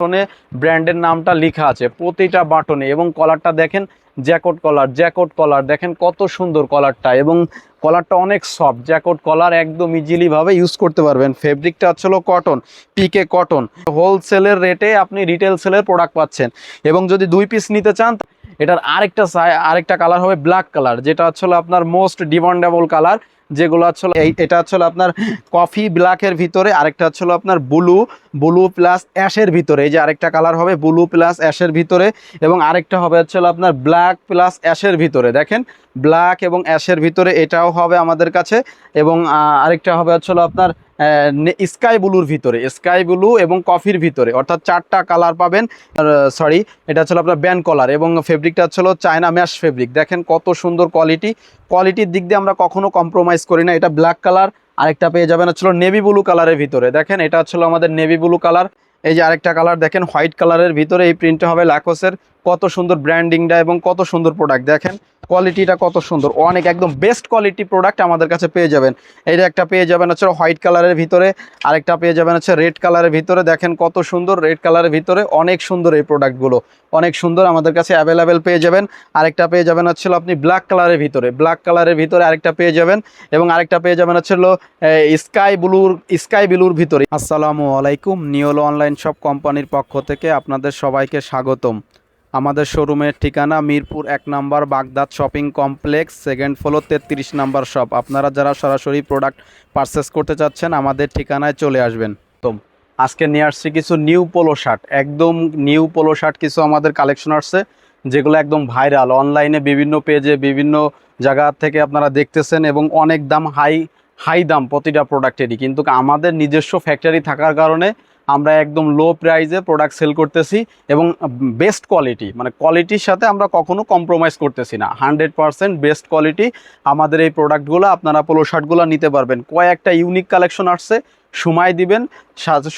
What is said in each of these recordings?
বাটনে ব্র্যান্ডের নামটা লেখা আছে প্রতিটা বাটনে, এবং কলারটা দেখেন জ্যাকট কলার দেখেন কত সুন্দর কলারটা, এবং কলারটা অনেক সফট জ্যাকট কলার, একদম ইজিলি ভাবে ইউজ করতে পারবেন। ফেব্রিকটা হচ্ছিল কটন, পিকে কটন। হোলসেলের রেটে আপনি রিটেল সেলের প্রোডাক্ট পাচ্ছেন। এবং যদি 2 পিস নিতে চান, এটার আরেকটা কালার হবে ব্ল্যাক কালার, যেটা হচ্ছে আপনার মোস্ট ডিমান্ডেবল কালার, যেগুলো হচ্ছে এটা হচ্ছে আপনার কফি ব্ল্যাকের ভিতরে, আরেকটা হচ্ছে আপনার ব্লু প্লাস অ্যাশের ভিতরে। এই যে আরেকটা কালার হবে ব্লু প্লাস অ্যাশের ভিতরে, এবং আরেকটা হবে হচ্ছে আপনার ব্ল্যাক প্লাস অ্যাশের ভিতরে। দেখেন ব্ল্যাক এবং অ্যাশের ভিতরে এটাও হবে আমাদের কাছে, এবং আরেকটা হবে হচ্ছে আপনার স্কাই ব্লুর ভিতরে, স্কাই ব্লু এবং কফির ভিতরে, অর্থাৎ 4টা কালার পাবেন। সরি, এটা হচ্ছে আপনার ব্যান্ড কলার, এবং ফেব্রিকটা হচ্ছে চায়না ম্যাশ ফেব্রিক। দেখেন কত সুন্দর কোয়ালিটির দিক দিয়ে আমরা কখনো কম্প্রোমাইজ করি না। এটা ব্ল্যাক কালার, আরেকটা পেয়ে যাবেন হচ্ছিল নেভি ব্লু কালারের ভিতরে। দেখেন এটা হচ্ছিল আমাদের নেভি ব্লু কালার। এই যে আরেকটা কালার দেখেন হোয়াইট কালারের ভিতরে, এই প্রিন্টটা হবে ল্যাকোসের। কত সুন্দর ব্র্যান্ডিংটা এবং কত সুন্দর প্রোডাক্ট, দেখেন কোয়ালিটিটা কত সুন্দর, অনেক একদম বেস্ট কোয়ালিটি প্রোডাক্ট আমাদের কাছে পেয়ে যাবেন। এইটা একটা পেয়ে যাবেন হচ্ছে হোয়াইট কালারের ভিতরে, আরেকটা পেয়ে যাবেন হচ্ছে রেড কালারের ভিতরে। দেখেন কত সুন্দর রেড কালারের ভিতরে, অনেক সুন্দর এই প্রোডাক্টগুলো, অনেক সুন্দর, আমাদের কাছে অ্যাভেলেবেল পেয়ে যাবেন। আরেকটা পেয়ে যাবেন হচ্ছিল আপনি ব্ল্যাক কালারের ভিতরে আরেকটা পেয়ে যাবেন, এবং আরেকটা পেয়ে যাবেন হচ্ছিল স্কাই ব্লুর ভিতরে। আসসালামু আলাইকুম, নিওলো অনলাইন শপ কোম্পানির পক্ষ থেকে আপনাদের সবাইকে স্বাগতম। আমাদের শোরুমের ঠিকানা মিরপুর 1 নম্বর Baghdad shopping complex, second floor 33 নম্বর শপ। আপনারা যারা সরাসরি প্রোডাক্ট পারচেস করতে চাচ্ছেন আমাদের ঠিকানায় চলে আসবেন। তো আজকে নিয়ে আসছি কিছু নিউ পোলো শার্ট, একদম নিউ পোলো শার্ট কিছু আমাদের কালেকশন আসছে, যেগুলো একদম ভাইরাল। অনলাইনে বিভিন্ন পেজে বিভিন্ন জায়গা থেকে আপনারা দেখতেছেন, এবং অনেক দাম, হাই দাম প্রতিটা প্রোডাক্টেরই, কিন্তু আমাদের নিজস্ব ফ্যাক্টরি থাকার কারণে আমরা একদম লো প্রাইসে প্রোডাক্ট সেল করতেছি, এবং বেস্ট কোয়ালিটি, মানে কোয়ালিটির সাথে আমরা কখনো কম্প্রোমাইজ করতেছি না। 100% বেস্ট কোয়ালিটি আমাদের এই প্রোডাক্টগুলো। আপনারা পোলো শার্টগুলো নিতে পারবেন। কয়েকটা ইউনিক কালেকশন আসছে, সময় দিবেন,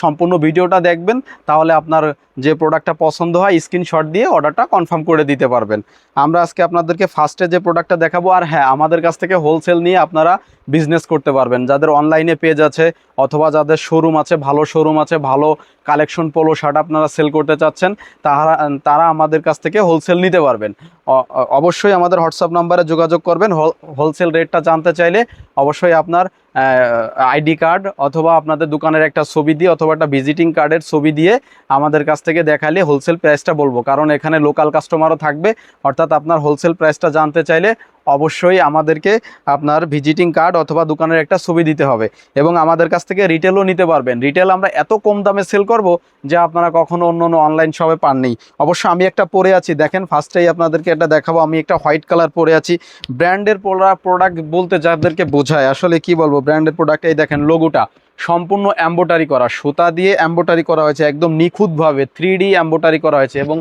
সম্পূর্ণ ভিডিওটা দেখবেন, তাহলে আপনার যে প্রোডাক্টটা পছন্দ হয় স্ক্রিনশট দিয়ে অর্ডারটা কনফার্ম করে দিতে পারবেন। আমরা আজকে আপনাদেরকে ফার্স্টে যে প্রোডাক্টটা দেখাবো, আর হ্যাঁ, আমাদের কাছ থেকে হোলসেল নিয়ে আপনারা বিজনেস করতে পারবেন। যাদের অনলাইনে পেজ আছে অথবা যাদের শোরুম আছে, ভালো শোরুম আছে, ভালো কালেকশন পোলো শার্ট আপনারা সেল করতে চাচ্ছেন, তারা আমাদের কাছ থেকে হোলসেল নিতে পারবেন। অবশ্যই আমাদের হোয়াটসঅ্যাপ নাম্বারে যোগাযোগ করবেন। হোলসেল রেটটা জানতে চাইলে অবশ্যই আপনার আইডি কার্ড অথবা আপনাদের দোকানের একটা ছবি দিয়ে অথবা একটা ভিজিটিং কার্ডের ছবি দিয়ে আমাদের কাছ থেকে দেখালে হোলসেল প্রাইসটা বলবো, কারণ এখানে লোকাল কাস্টমারও থাকবে। অর্থাৎ আপনার হোলসেল প্রাইসটা জানতে চাইলে অবশ্যই আমাদেরকে আপনার ভিজিটিং কার্ড অথবা দোকানের একটা ছবি দিতে হবে, এবং আমাদের কাছ থেকে রিটেলও নিতে পারবেন। রিটেল আমরা এত কম দামে সেল করব যে আপনারা কখনো অন্য অনলাইন শপে পাননি। অবশ্য আমি একটা পরে আছি, দেখেন ফার্স্টেই আপনাদেরকে এটা দেখাবো। আমি একটা হোয়াইট কালার পরে আছি। ব্র্যান্ডের প্রোডাক্ট বলতে যাদেরকে বোঝায়, আসলে কি বলবো, ব্র্যান্ডের প্রোডাক্ট। এই দেখেন লোগোটা সম্পূর্ণ এমব্রয়ডারি করা, সুতা দিয়ে এমব্রয়ডারি করা হয়েছে, একদম নিখুঁতভাবে 3D এমব্রয়ডারি করা হয়েছে। এবং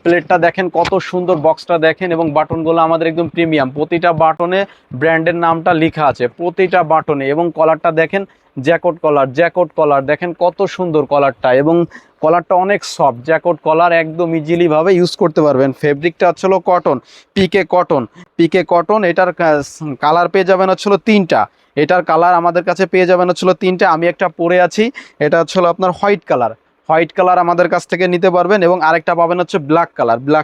প্লেটটা দেখেন কত সুন্দর, বক্সটা দেখেন, এবং বাটনগুলো আমাদের একদম প্রিমিয়াম। প্রতিটা বাটনে ব্র্যান্ডের নামটা লেখা আছে প্রতিটা বাটনে, এবং কলারটা দেখেন জ্যাকট কলার দেখেন কত সুন্দর কলারটা, এবং কলারটা অনেক সফট জ্যাকট কলার, একদম ইজিলি ভাবে ইউজ করতে পারবেন। ফেব্রিকটা হচ্ছিল কটন, পিকে কটন। এটার কালার পেয়ে যাবেন হচ্ছিল 3টা। এটার কালার আমাদের কাছে পেয়ে যাবেন হচ্ছিল 3টা। আমি একটা পরে আছি, এটা হচ্ছিল আপনার হোয়াইট কালার আমাদের কাছ থেকে নিতে পারবেন। এবং আরেকটা পাবেন হচ্ছে ব্ল্যাক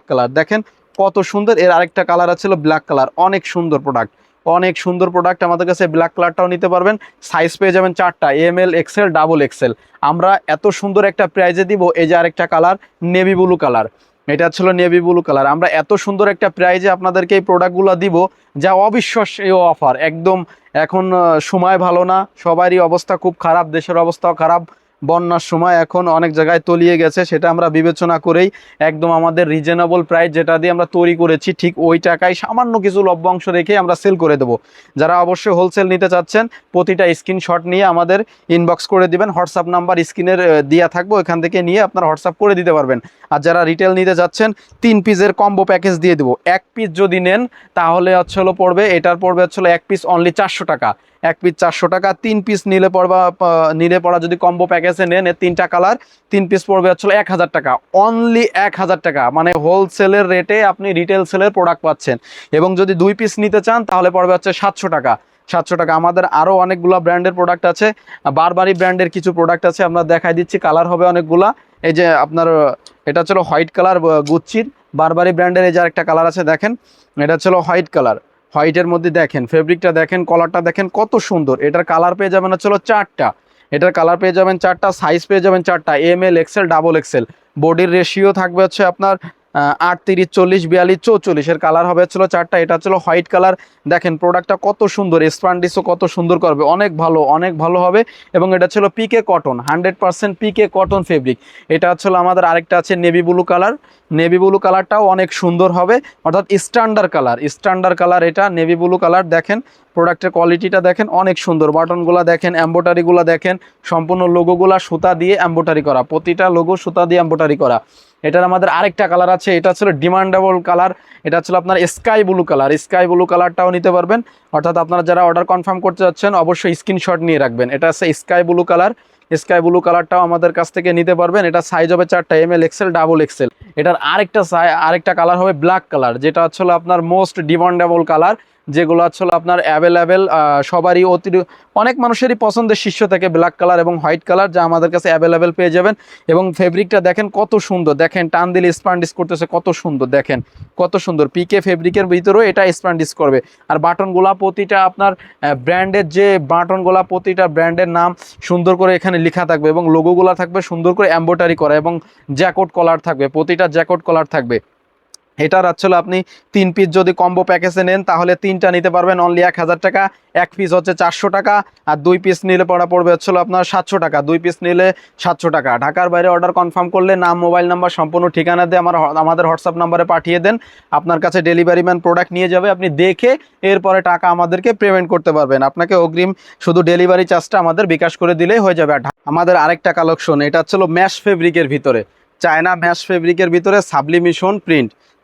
কালার দেখেন কত সুন্দর। এর আরেকটা কালার আছে ব্ল্যাক কালার, অনেক সুন্দর প্রোডাক্ট আমাদের কাছে। ব্ল্যাক কালারটাও নিতে পারবেন। সাইজ পেয়ে যাবেন 4টা, ML, XL, XXL। আমরা এত সুন্দর একটা প্রাইজে দিব। এই যে আরেকটা কালার নেভি ব্লু কালার, এটা ছিল নেভি ব্লু কালার। আমরা এত সুন্দর একটা প্রাইজে আপনাদেরকে এই প্রোডাক্টগুলো দিব, যা অবিশ্বাস্য অফার। একদম এখন সময় ভালো না, সবারই অবস্থা খুব খারাপ, দেশের অবস্থাও খারাপ, বন্যার সময় এখন অনেক জায়গায় তলিয়ে গেছে। সেটা আমরা বিবেচনা করেই একদম আমাদের রিজনেবল প্রাইস যেটা দিয়ে আমরা তৈরি করেছি, ঠিক ওই টাকায় সামান্য কিছু লভ্যাংশ রেখে আমরা সেল করে দেবো। যারা অবশ্যই হোলসেল নিতে চাচ্ছেন, প্রতিটা স্ক্রিনশট নিয়ে আমাদের ইনবক্স করে দিবেন। হোয়াটসঅ্যাপ নাম্বার স্ক্রিনের দেওয়া থাকবো, এখান থেকে নিয়ে আপনার হোয়াটসঅ্যাপ করে দিতে পারবেন। আর যারা রিটেল নিতে যাচ্ছেন, 3 পিসের কম্বো প্যাকেজ দিয়ে দেবো। 1 পিস যদি নেন তাহলে পড়বে, এটার পড়বে 1 পিস অনলি 400 টাকা। 1 পিস 400 টাকা। 3 পিস নিলে পড়া যদি কম্বো প্যাকেজে নেন, 3টা কালার, 3 পিস পড়বে 1000 টাকা, অনলি 1000 টাকা। মানে হোলসেলের রেটে আপনি রিটেল সেলের প্রোডাক্ট পাচ্ছেন। এবং যদি 2 পিস নিতে চান তাহলে পড়বে 700 টাকা। আমাদের আরও অনেকগুলো ব্র্যান্ডের প্রোডাক্ট আছে, বারবারি ব্র্যান্ডের কিছু প্রোডাক্ট আছে, আমরা দেখাই দিচ্ছি। কালার হবে অনেকগুলা, এই যে আপনার এটা হচ্ছিল হোয়াইট কালার, গুচ্চির বারবারি ব্র্যান্ডের এই যে আরেকটা কালার আছে দেখেন, এটা হচ্ছিল হোয়াইট কালার। হোয়াইটের মধ্যে দেখেন ফেব্রিকটা দেখেন, কলারটা দেখেন কত সুন্দর। এটার কালার পেয়ে যাবেন হচ্ছিল 4টা, এটার কালার পেয়ে যাবেন 4টা, সাইজ পেয়ে যাবেন 4টা, ML XL ডাবল XL। বডির রেশিও থাকবে হচ্ছে আপনার 38 40 42 44, এর কালার হবে হচ্ছিল 4টা। এটা হচ্ছিল হোয়াইট কালার। দেখেন প্রোডাক্টটা কত সুন্দর, স্প্যান্ডিসও কত সুন্দর করবে, অনেক ভালো হবে। এবং এটা ছিল pique cotton, 100% pique cotton fabric. এটা হচ্ছিল আমাদের আরেকটা আছে navy blue colour, navy blue কালারটাও অনেক সুন্দর হবে, অর্থাৎ স্ট্যান্ডার্ড কালার এটা নেভি ব্লু কালার। দেখেন প্রোডাক্টের কোয়ালিটিটা দেখেন অনেক সুন্দর, বাটনগুলো দেখেন, এম্বোটারিগুলো দেখেন, সম্পূর্ণ লোগোগুলা সুতা দিয়ে এম্বোটারি করা, প্রতিটা লোগো সুতা দিয়ে এম্বোটারি করা। এটার আমাদের আরেকটা কালার আছে, এটা ছিল ডিমান্ডেবল কালার, এটা ছিল আপনার sky blue colour. Sky blue কালারটাও নিতে পারবেন, অর্থাৎ আপনারা যারা অর্ডার কনফার্ম করতে যাচ্ছেন অবশ্যই স্ক্রিনশট নিয়ে রাখবেন। এটা আছে sky blue colour, sky blue কালারটাও আমাদের কাছ থেকে নিতে পারবেন। এটা সাইজ হবে 4টা, ML XL ডাবল XL। এটার আরেকটা কালার হবে ব্ল্যাক কালার, যেটা হচ্ছে আপনার মোস্ট ডিমান্ডেবল কালার, যেগুলো হচ্ছে আপনার অ্যাভেলেবেল, সবারই অনেক মানুষেরই পছন্দের শীর্ষ থেকে ব্ল্যাক কালার এবং হোয়াইট কালার, যা আমাদের কাছে অ্যাভেলেবেল পেয়ে যাবেন। এবং ফেব্রিকটা দেখেন কত সুন্দর, দেখেন টান দিলে স্প্যান্ডিস করতেছে কত সুন্দর, দেখেন কত সুন্দর। পিকে ফেব্রিকের ভিতরেও এটা স্প্যান্ডিস করবে। আর বাটনগুলা প্রতিটা আপনার ব্র্যান্ডের যে বাটনগুলা, প্রতিটা ব্র্যান্ডের নাম সুন্দর করে এখানে লেখা থাকবে এবং লোগোগুলা থাকবে সুন্দর করে এম্বোটারি করা, এবং জ্যাকট কলার থাকবে, প্রতিটা জ্যাকট কলার থাকবে। এটার আসলে আপনি 3 পিস যদি কম্বো প্যাকেজে নেন তাহলে 3টা নিতে পারবেন অনলি 1000 টাকা, 1 পিস হচ্ছে 400 টাকা, আর 2 পিস নিলে পড়বে হচ্ছিল আপনার 700 টাকা, 2 পিস নিলে 700 টাকা। ঢাকার বাইরে অর্ডার কনফার্ম করলে নাম, মোবাইল নাম্বার, সম্পূর্ণ ঠিকানা দিয়ে আমাদের হোয়াটসঅ্যাপ নাম্বারে পাঠিয়ে দেন। আপনার কাছে ডেলিভারি ম্যান প্রোডাক্ট নিয়ে যাবে, আপনি দেখে এরপরে টাকা আমাদেরকে পেমেন্ট করতে পারবেন। আপনাকে অগ্রিম শুধু ডেলিভারি চার্জটা আমাদের বিকাশ করে দিলেই হয়ে যাবে। আমাদের আরেকটা কালেকশন, এটা হচ্ছিল ম্যাশ ফেব্রিকের ভিতরে, চায়না ম্যাশ ফেব্রিকের ভিতরে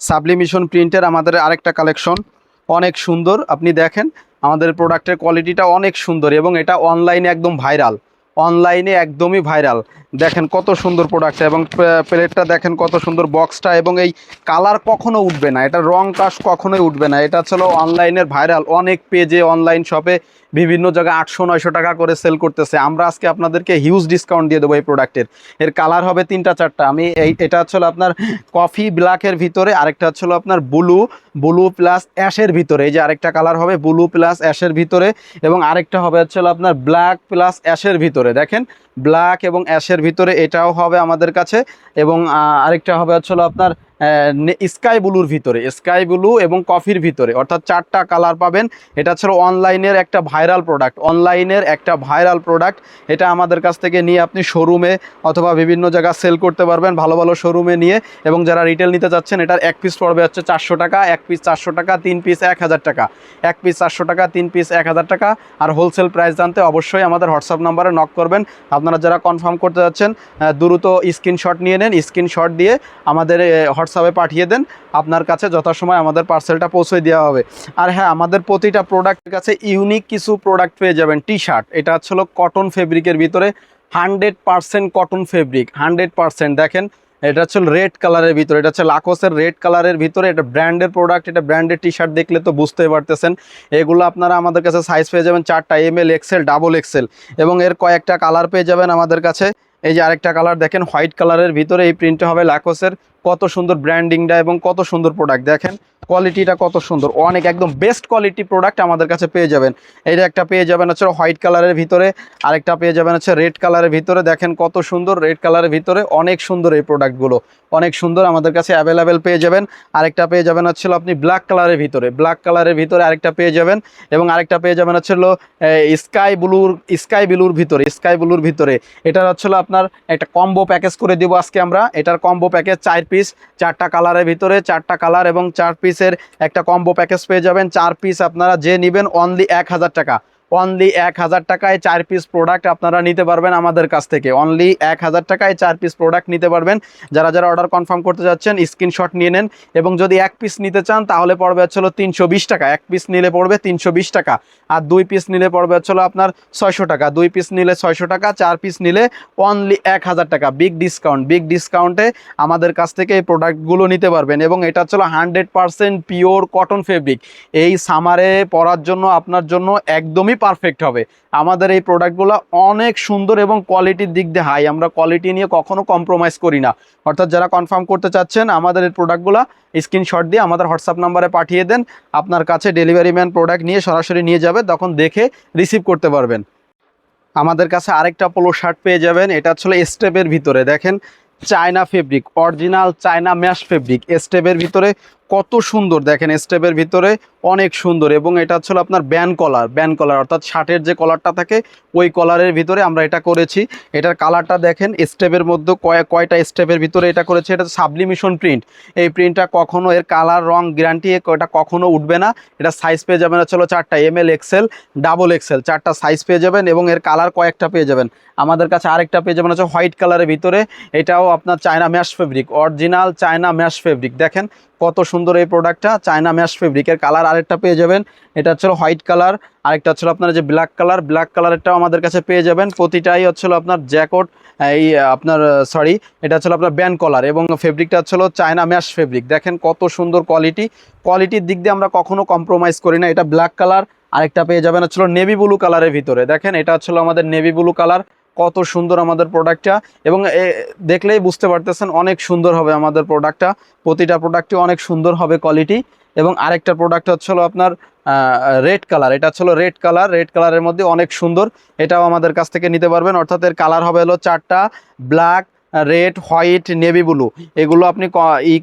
সাবলিমেশন প্রিন্টের আমাদের আরেকটা কালেকশন, অনেক সুন্দর। আপনি দেখেন আমাদের প্রোডাক্টের কোয়ালিটিটা অনেক সুন্দর, এবং এটা অনলাইনে একদম ভাইরাল, অনলাইনে একদমই ভাইরাল। দেখেন কত সুন্দর প্রোডাক্ট, এবং প্লেটটা দেখেন কত সুন্দর, বক্সটা, এবং এই কালার কখনো উঠবে না, এটা রং কাশ কখনোই উঠবে না। এটা ছিল অনলাইনের ভাইরাল, অনেক পেজে অনলাইন শপে বিভিন্ন জায়গায় 800-900 টাকা করে সেল করতেছে। আমরা আজকে আপনাদেরকে হিউজ ডিসকাউন্ট দিয়ে দেবো এই প্রোডাক্টের। এর কালার হবে 3টা 4টা। এটা হচ্ছিল আপনার কফি ব্ল্যাকের ভিতরে, আরেকটা হচ্ছিল আপনার ব্লু প্লাস অ্যাশের ভিতরে, এই যে আরেকটা কালার হবে ব্লু প্লাস অ্যাশের ভিতরে, এবং আরেকটা হবে হচ্ছিল আপনার ব্ল্যাক প্লাস অ্যাশের ভিতরে। দেখেন ব্ল্যাক এবং অ্যাশের ভিতরে এটাও হবে আমাদের কাছে, এবং আরেকটা হবে হচ্ছিল আপনার স্কাই ব্লুর ভিতরে, স্কাই ব্লু এবং কফির ভিতরে, অর্থাৎ 4টা কালার পাবেন। এটা ছিল অনলাইনের একটা ভাইরাল প্রোডাক্ট, এটা আমাদের কাছ থেকে নিয়ে আপনি শোরুমে অথবা বিভিন্ন জায়গায় সেল করতে পারবেন, ভালো ভালো শোরুমে নিয়ে। এবং যারা রিটেল নিতে চাচ্ছেন, এটার 1 পিস পড়বে হচ্ছে 400 টাকা, 1 পিস 400 টাকা, 3 পিস 1000 টাকা, 1 পিস 400 টাকা, 3 পিস 1000 টাকা। আর হোলসেল প্রাইস জানতে অবশ্যই আমাদের হোয়াটসঅ্যাপ নাম্বারে নক করবেন। আপনারা যারা কনফার্ম করতে যাচ্ছেন দ্রুত স্ক্রিনশট নিয়ে নেন, স্ক্রিনশট দিয়ে আমাদের হোয়াটসঅ্যাপে পাঠিয়ে দেন, আপনার কাছে যথাসময় আমাদের পার্সেলটা পৌঁছে দেওয়া হবে। আর হ্যাঁ, আমাদের প্রতিটা প্রোডাক্টের কাছে ইউনিক কিছু প্রোডাক্ট পেয়ে যাবেন। টি শার্ট, এটা হচ্ছিল কটন ফেব্রিকের ভিতরে, 100% কটন ফেব্রিক, 100%। দেখেন এটা হচ্ছে রেড কালারের ভিতরে, এটা হচ্ছে লাকোসের রেড কালারের ভিতরে, এটা ব্র্যান্ডের প্রোডাক্ট, এটা ব্র্যান্ডের টি শার্ট দেখলে তো বুঝতেই পারতেছেন। এগুলো আপনারা আমাদের কাছে সাইজ পেয়ে যাবেন 4টা, ML XL ডাবল XL, এবং এর কয়েকটা কালার পেয়ে যাবেন আমাদের কাছে। এই যে আরেকটা কালার দেখেন হোয়াইট কালারের ভিতরে, এই প্রিন্টটা হবে লাকোসের, কত সুন্দর ব্র্যান্ডিংটা এবং কত সুন্দর প্রোডাক্ট। দেখেন কোয়ালিটিটা কত সুন্দর, অনেক একদম বেস্ট কোয়ালিটি প্রোডাক্ট আমাদের কাছে পেয়ে যাবেন। এইটা একটা পেয়ে যাবেন হচ্ছে হোয়াইট কালারের ভিতরে, আরেকটা পেয়ে যাবেন হচ্ছে রেড কালারের ভিতরে। দেখেন কত সুন্দর, রেড কালারের ভিতরে অনেক সুন্দর এই প্রোডাক্টগুলো, অনেক সুন্দর, আমাদের কাছে অ্যাভেলেবেল পেয়ে যাবেন। আরেকটা পেয়ে যাবেন হচ্ছিল আপনি ব্ল্যাক কালারের ভিতরে, আরেকটা পেয়ে যাবেন, এবং আরেকটা পেয়ে যাবেন হচ্ছিল স্কাই ব্লুর ভিতরে। এটা হচ্ছিল আপনার একটা কম্বো প্যাকেজ করে দিব আজকে আমরা। এটার কম্বো প্যাকেজ 4 পিস, 4টা কালারের ভিতরে, 4টা কালার এবং 4 পিসের একটা কম্বো প্যাকেজ পেয়ে যাবেন। 4 পিস আপনারা যে নেবেন অনলি 1000 টাকা, অনলি 1000 টাকায় 4 পিস প্রোডাক্ট আপনারা নিতে পারবেন আমাদের কাছ থেকে, অনলি 1000 টাকায় 4 পিস প্রোডাক্ট নিতে পারবেন। যারা যারা অর্ডার কনফার্ম করতে যাচ্ছেন স্ক্রিনশট নিয়ে নেন, এবং যদি 1 পিস নিতে চান তাহলে পড়বে হচ্ছিল 320 টাকা, 1 পিস নিলে পড়বে 320 টাকা, আর 2 পিস নিলে পড়বে হচ্ছিল আপনার 600 টাকা, 2 পিস নিলে 600 টাকা, 4 পিস নিলে অনলি 1000 টাকা। বিগ ডিসকাউন্টে আমাদের কাছ থেকে এই প্রোডাক্টগুলো নিতে পারবেন। এবং এটা হচ্ছিল 100% পিওর কটন ফেব্রিক, এই সামারে পরার জন্য আপনার জন্য একদমই পারফেক্ট হবে। আমাদের এই প্রোডাক্টগুলো অনেক সুন্দর এবং কোয়ালিটির দিক দিয়ে হাই, আমরা কোয়ালিটি নিয়ে কখনো কম্প্রোমাইজ করি না। অর্থাৎ যারা কনফার্ম করতে চাচ্ছেন আমাদের এই প্রোডাক্টগুলো স্ক্রিনশট দিয়ে আমাদের হোয়াটসঅ্যাপ নাম্বারে পাঠিয়ে দেন, আপনার কাছে ডেলিভারি ম্যান প্রোডাক্ট নিয়ে সরাসরি নিয়ে যাবে, তখন দেখে রিসিভ করতে পারবেন। আমাদের কাছে আরেকটা পোলো শার্ট পেয়ে যাবেন, এটা আসলে স্টেপের ভিতরে দেখেন China fabric, original China mesh fabric, স্টেপের ভিতরে কত সুন্দর দেখেন, স্টেপের ভিতরে অনেক সুন্দর। এবং এটা হচ্ছে আপনার ব্যান কলার অর্থাৎ শার্টের যে কলারটা থাকে ওই কলারের ভিতরে আমরা এটা করেছি। এটার কালারটা দেখেন, স্টেপের মধ্যে কয়টা স্টেপের ভিতরে এটা করেছি। এটা সাবলিমেশন প্রিন্ট, এই প্রিন্টটা কখনো এর কালার রং গ্যারান্টি এটা কখনো উঠবে না। এটা সাইজ পেয়ে যাবেন হচ্ছে 4টা, ML XL ডাবল XL 4টা সাইজ পেয়ে যাবেন এবং এর কালার কয়েকটা পেয়ে যাবেন। আমাদের কাছে আরেকটা পেয়ে যাবেন হচ্ছে হোয়াইট কালারের ভিতরে, এটাও আপনার China mesh fabric, original China mesh fabric. দেখেন কত সুন্দর এই প্রোডাক্টটা, চায়না ম্যাশ ফেব্রিকের কালার আরেকটা পেয়ে যাবেন, এটা হচ্ছে হোয়াইট কালার। আরেকটা হচ্ছে আপনার যে ব্ল্যাক কালারেরটাও আমাদের কাছে পেয়ে যাবেন। প্রতিটাই হচ্ছে আপনার জ্যাকট, এই আপনার সরি এটা হচ্ছে আপনার ব্যান কলার এবং ফেব্রিকটা হচ্ছে চায়না ম্যাশ ফেব্রিক। দেখেন কত সুন্দর কোয়ালিটির দিক দিয়ে আমরা কখনো কম্প্রোমাইজ করি না। এটা ব্ল্যাক কালার, আরেকটা পেয়ে যাবেন হচ্ছে নেভি ব্লু কালারের ভিতরে। দেখেন এটা হচ্ছে আমাদের নেভি ব্লু কালার, কত সুন্দর আমাদের প্রোডাক্টটা, এবং দেখলেই বুঝতে পারতেছেন অনেক সুন্দর হবে আমাদের প্রোডাক্টটা। প্রতিটা প্রোডাক্টই অনেক সুন্দর হবে কোয়ালিটি। এবং আরেকটা প্রোডাক্ট হচ্ছে আপনার রেড কালার, এটা হচ্ছে রেড কালারের মধ্যে অনেক সুন্দর, এটাও আমাদের কাছ থেকে নিতে পারবেন। অর্থাৎ এর কালার হবে 4টা, black, red, white, navy blue, এগুলো আপনি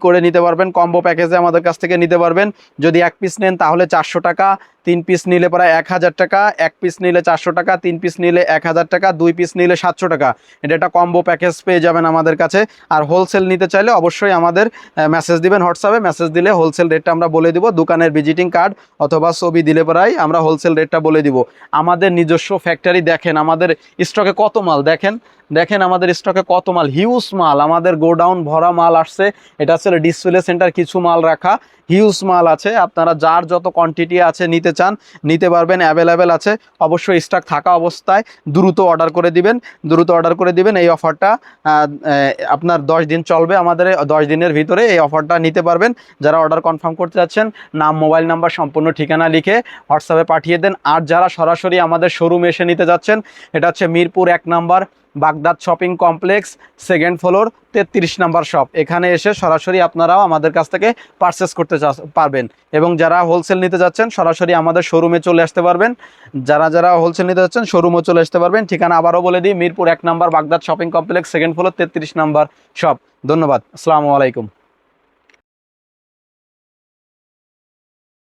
করে নিতে পারবেন, কম্বো প্যাকেজে আমাদের কাছ থেকে নিতে পারবেন। যদি 1 পিস নেন তাহলে 400 টাকা, 3 পিস নিলে প্রায় 1000 টাকা, 1 পিস নিলে 400 টাকা, 3 পিস নিলে 1000 টাকা, 2 পিস নিলে 700 টাকা। এটা একটা কম্বো প্যাকেজ পেয়ে যাবেন আমাদের কাছে। আর হোলসেল নিতে চাইলে অবশ্যই আমাদের মেসেজ দিবেন, হোয়াটসঅ্যাপে মেসেজ দিলে হোলসেল রেটটা আমরা বলে দিব। দোকানের ভিজিটিং কার্ড অথবা ছবি দিলে প্রায় আমরা হোলসেল রেটটা বলে দিব। আমাদের নিজস্ব ফ্যাক্টরি, দেখেন আমাদের স্টকে কত মাল, দেখেন আমাদের স্টকে কত মাল, হিউজ মাল, আমাদের গোডাউন ভরা মাল আসছে। এটা হচ্ছে ডিসপ্লে সেন্টার কিছু মাল রাখা, হিউজ মাল আছে। আপনারা যার যত কোয়ান্টিটি আছে নিতে চান নিতে পারবেন, অ্যাভেলেবেল আছে। অবশ্যই স্টক থাকা অবস্থায় দ্রুত অর্ডার করে দিবেন। এই অফারটা আপনার 10 দিন চলবে, আমাদের 10 দিনের ভিতরে এই অফারটা নিতে পারবেন। যারা অর্ডার কনফার্ম করতে যাচ্ছেন নাম, মোবাইল নাম্বার, সম্পূর্ণ ঠিকানা লিখে হোয়াটসঅ্যাপে পাঠিয়ে দেন। আর যারা সরাসরি আমাদের শোরুমে এসে নিতে যাচ্ছেন, এটা হচ্ছে Mirpur 1 number Baghdad shopping complex, 2nd floor, 33 number shop. এখানে এসে সরাসরি আপনারাও আমাদের কাছ থেকে পারচেস করতে পারবেন। এবং যারা হোলসেল নিতে যাচ্ছেন সরাসরি আমাদের শোরুমে চলে আসতে পারবেন। যারা হোলসেল নিতে যাচ্ছেন শোরুমে চলে আসতে পারবেন। ঠিকানা আবারও বলে দিই, Mirpur 1 number Baghdad shopping complex, 2nd floor, 33 number shop. ধন্যবাদ, আসসালামু আলাইকুম।